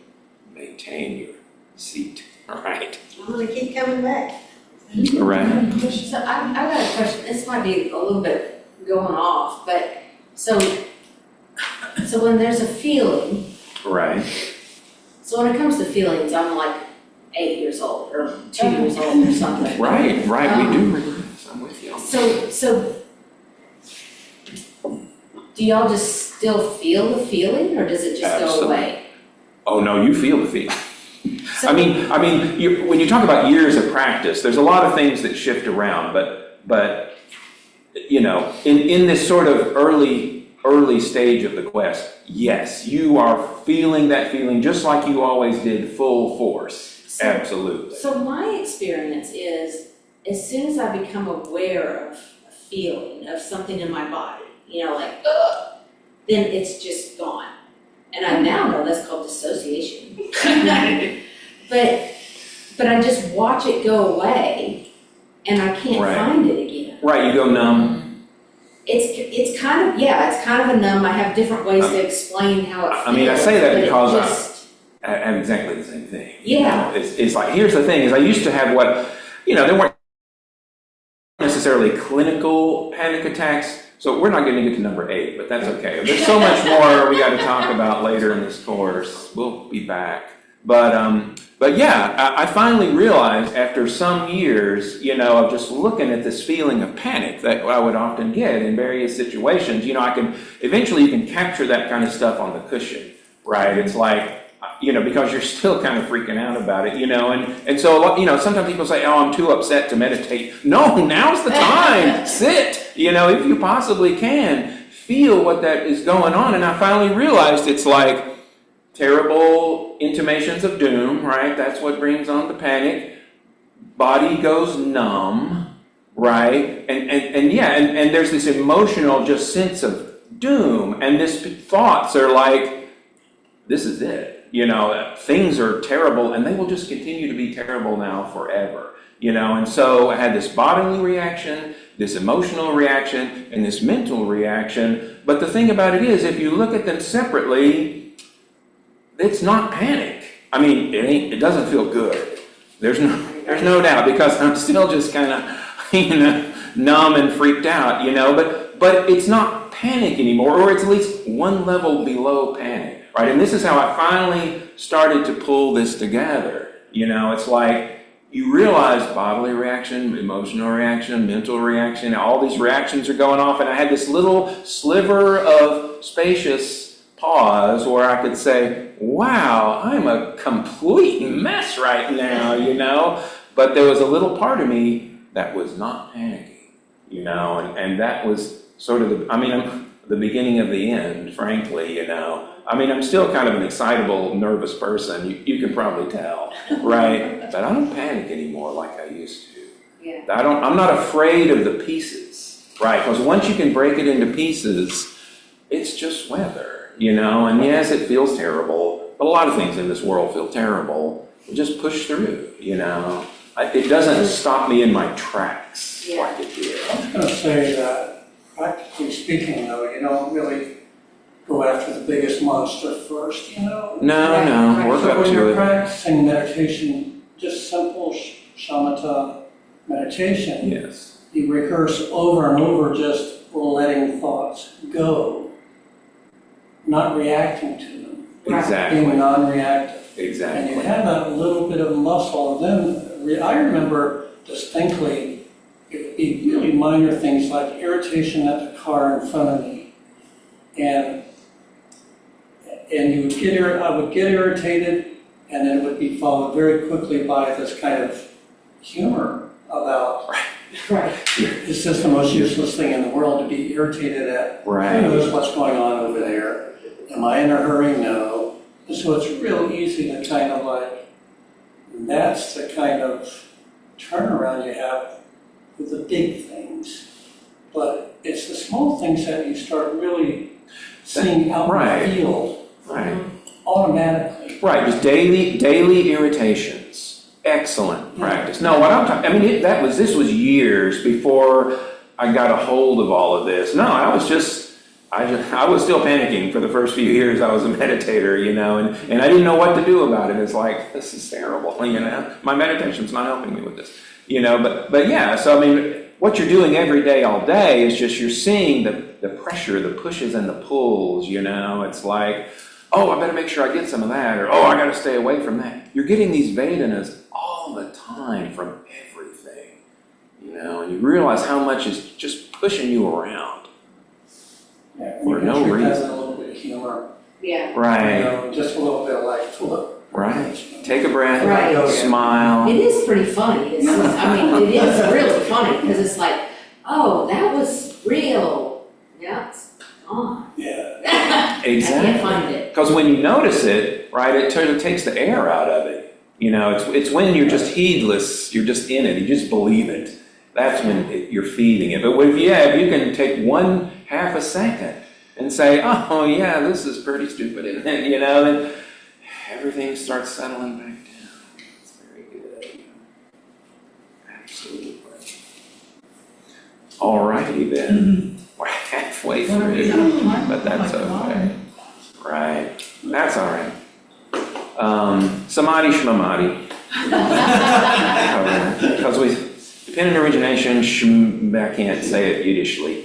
maintain your seat, all right? I'm gonna keep coming back. All right. So I've got a question. This might be a little bit going off, but so when there's a feeling, Right. so when it comes to feelings, I'm like 8 years old or 2 years old or something. Right, we do regress. I'm with you. So do y'all just still feel the feeling, or does it just go away? Oh, no, you feel the feeling. So- I mean, when you talk about years of practice, there's a lot of things that shift around, but in this sort of early stage of the quest, yes, you are feeling that feeling just like you always did, full force. Absolutely. So my experience is, as soon as I become aware of a feeling, of something in my body, like, ugh, then it's just gone. And I now know that's called dissociation. But I just watch it go away, and I can't Right. find it again. Right, you go numb. It's kind of a numb. I have different ways to explain how it feels. I mean, I say that but it because just, I have exactly the same thing. Yeah. It's like, here's the thing, is I used to have there weren't necessarily clinical panic attacks, so we're not going to get to number 8, but that's okay. There's so much more we got to talk about later in this course. We'll be back. But yeah, I finally realized after some years, of just looking at this feeling of panic that I would often get in various situations, eventually you can capture that kind of stuff on the cushion, right? It's like, because you're still kind of freaking out about it, and so, sometimes people say, oh, I'm too upset to meditate. No, now's the time. Sit, if you possibly can, feel what that is going on. And I finally realized it's like terrible intimations of doom, right? That's what brings on the panic. Body goes numb, right? And there's this emotional just sense of doom. And thoughts are like, this is it. Things are terrible, and they will just continue to be terrible now forever. And so I had this bodily reaction, this emotional reaction, and this mental reaction. But the thing about it is, if you look at them separately, it's not panic. I mean, it doesn't feel good. There's no doubt, because I'm still just kind of numb and freaked out, but it's not panic anymore, or it's at least one level below panic, right? And this is how I finally started to pull this together. It's like you realize bodily reaction, emotional reaction, mental reaction, all these reactions are going off, and I had this little sliver of spacious pause where I could say, wow, I'm a complete mess right now, but there was a little part of me that was not panicking, and that was sort of the beginning of the end, frankly, I'm still kind of an excitable, nervous person, you can probably tell, right? But I don't panic anymore like I used to. Yeah. I'm not afraid of the pieces, right? Because once you can break it into pieces, it's just weather, and yes, it feels terrible, but a lot of things in this world feel terrible. We just push through, It doesn't stop me in my tracks like it did. I was going to say that, practically speaking, though, you don't really go after the biggest monster first, No, Right. work So up when to you're it. practicing meditation, just simple shamatha meditation, Yes. you rehearse over and over just letting thoughts go, not reacting to them, Right. Exactly. being non-reactive. And you Exactly. have that little bit of muscle. And then I remember distinctly, it would be really minor things like irritation at the car in front of me. And I would get irritated, and then it would be followed very quickly by this kind of humor about, Right. it's just the most useless thing in the world to be irritated at. Who Right. knows what's going on over there? Am I in a hurry? No. And so it's real easy to kind of that's the kind of turnaround you have with the big things. But it's the small things that you start really seeing out Right. in the field Right. automatically. Right, just daily irritations. Excellent practice. No, what I'm talking, this was years before I got a hold of all of this. No, I was still panicking for the first few years I was a meditator, and I didn't know what to do about it. It's like, this is terrible, my meditation's not helping me with this, but yeah, so what you're doing every day, all day, is just you're seeing the pressure, the pushes and the pulls, it's like, oh, I better make sure I get some of that, or oh, I gotta stay away from that. You're getting these Vedanas all the time from everything, and you realize how much is just pushing you around. Yeah, For you no can treat that reason. with a little bit of humor. Yeah. Right, Just a little bit of look. right. Take a breath, Right. smile. It is pretty funny. It is really funny because it's like, oh, that was real. Yeah, it's gone. Yeah. I Exactly. can't find it. Because when you notice it, right, it takes the air out of it. It's when you're just heedless, you're just in it, you just believe it. That's when you're feeding it. But if you can take one half a second and say, oh yeah, this is pretty stupid, isn't it? Then everything starts settling back down. It's very good. Absolutely. All righty then. We're halfway through, but that's okay. Right. That's all right. Samadhi shmamadi. Because dependent origination, I can't say it Yiddishly.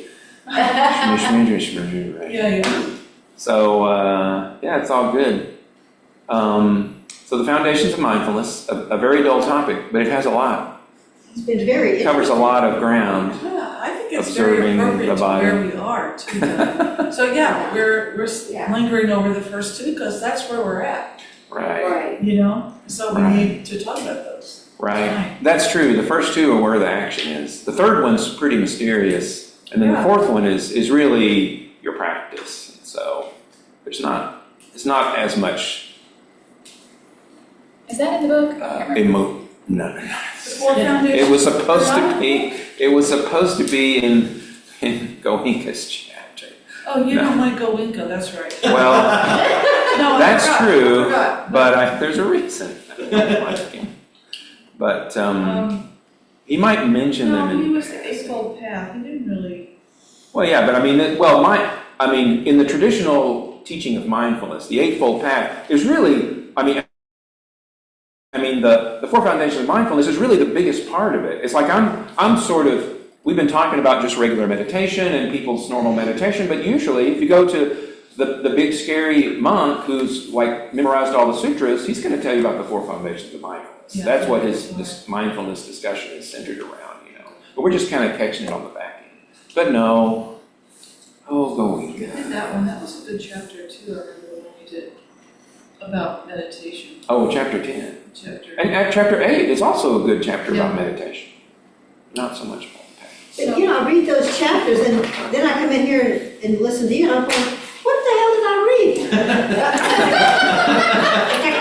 Yeah. So, yeah, it's all good. So the foundations of mindfulness, a very dull topic, but it has a lot. It's been very It covers a lot of ground. Yeah, I think it's very Observing appropriate the to body. where we are too. though. So yeah, we're Yeah. lingering over the first two because that's where we're at, Right, Right. So we Right. need to talk about those. right. That's true. The first two are where the action is. The third one's pretty mysterious. And then the Yeah. fourth one is really your practice. So it's not as much Is that in the book? I can't remember. no. The four It foundations. was supposed to be in Goenka's chapter. Oh, you No. don't like Goenka, that's right. Well, No, I that's forgot, true, I forgot. but there's a reason. I don't like him. But he might mention them No, in he was the Eightfold Path, he didn't really. Well, yeah, but in the traditional teaching of mindfulness, the Eightfold Path is really, the four foundations of mindfulness is really the biggest part of it. It's like I'm sort of, we've been talking about just regular meditation and people's normal meditation, but usually if you go to the big scary monk who's like memorized all the sutras, he's going to tell you about the four foundations of mindfulness. Yeah. That's what this mindfulness discussion is centered around, you know. But we're just kind of catching it on the back end. But no, going I did that one, that was a good chapter too, I remember when we did about meditation, Oh, chapter 10. chapter. And chapter 8 is also a good chapter about Yeah. meditation. Not so much about But you know, I read those chapters and then I come in here and listen to you and I'm going, what the hell did I read?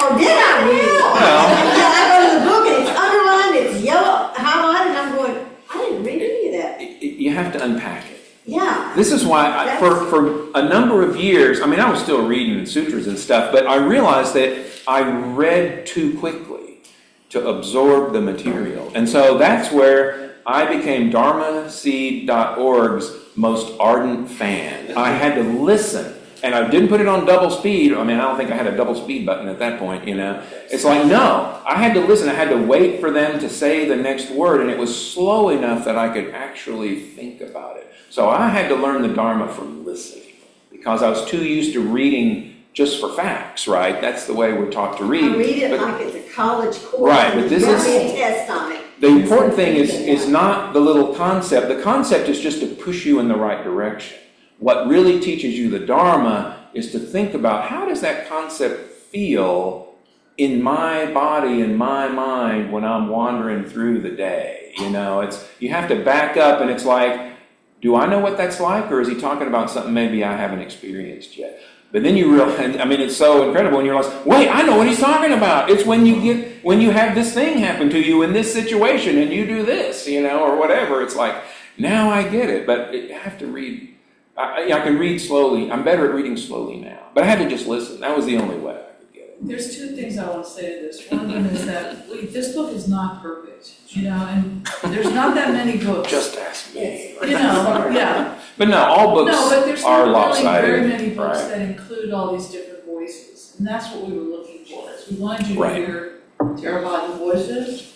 Or did I read? Well. I go to the book and it's underlined, it's yellow, highlighted, and I'm going, I didn't read any of that. You have to unpack it. Yeah. This is why, for a number of years, I mean, I was still reading sutras and stuff, but I realized that I read too quickly to absorb the material. And so that's where I became dharmaseed.org's most ardent fan. I had to listen, and I didn't put it on double speed. I mean, I don't think I had a double speed button at that point, you know. It's like, no, I had to listen. I had to wait for them to say the next word, and it was slow enough that I could actually think about it. So I had to learn the Dharma from listening, because I was too used to reading just for facts, right? That's the way we're taught to read. I read it But like it's a college course. Right, but this and is- there'll be a test on it. the important thing is not the little concept. The concept is just to push you in the right direction. What really teaches you the Dharma is to think about, how does that concept feel in my body and my mind when I'm wandering through the day? You know, you have to back up, and it's like, do I know what that's like, or is he talking about something maybe I haven't experienced yet? But then you realize, I mean, it's so incredible when you realize, wait, I know what he's talking about. It's when you have this thing happen to you in this situation and you do this, you know, or whatever. It's like, now I get it. But I have to read. I can read slowly. I'm better at reading slowly now. But I had to just listen. That was the only way I could get it. There's two things I want to say to this. One of them is that this book is not perfect, you know, and there's not that many books. Just ask me. You know, yeah. But no, all books No, but there's are not really lopsided. very many books right? that include all these different voices. And that's what we were looking for. Is we wanted you to Right. hear Theravada voices,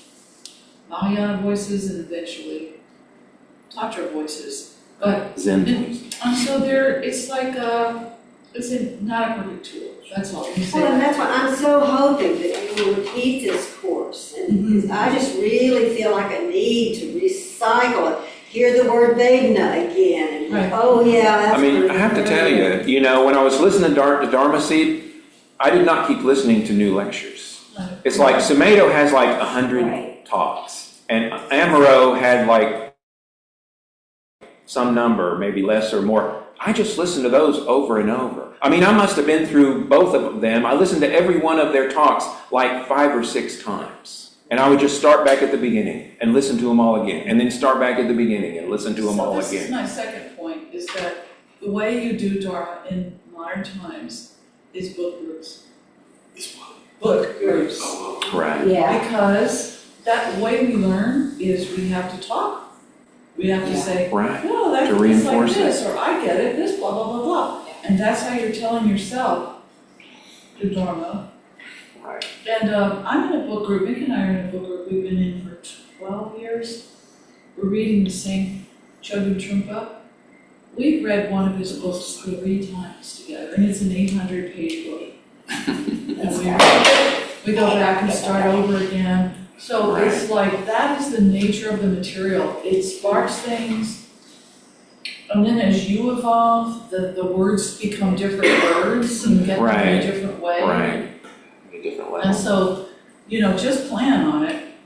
Mahayana voices, and eventually Tantra voices. But Zen. so it's like it's not a perfect tool. That's all I'm saying. Well, and that's why I'm so hoping that you will repeat this course. And because I just really feel like I need to recycle it. Hear the word Vedana again. And Right. oh yeah, that's I mean, pretty I have to good. tell you, when I was listening to Dharma Seed, I did not keep listening to new lectures. It's like Sumedo has like 100 Right. talks, and Amaro had like some number, maybe less or more. I just listened to those over and over. I mean, I must have been through both of them. I listened to every one of their talks like 5 or 6 times. And I would just start back at the beginning and listen to them all again, and then start back at the beginning and listen to them all So this is again. my second point, is that the way you do Dharma in modern times is book groups. Book groups. Right. Yeah. Because that way we learn is we have to talk. We have to say, Right. no, that's To like reinforce this, or I get it, this, blah, blah, blah, blah. And that's how you're telling yourself to Dharma. Right. And I'm in a book group, Mick and I are in a book group we've been in for 12 years. We're reading the same Chogyam Trungpa. We've read one of his books 3 times together, and it's an 800-page book. And we go back and start over again. So it's like, that is the nature of the material. It sparks things, and then as you evolve, the words become different words, and you get them in Right. a different way. Right. A different level. And so, just plan on it.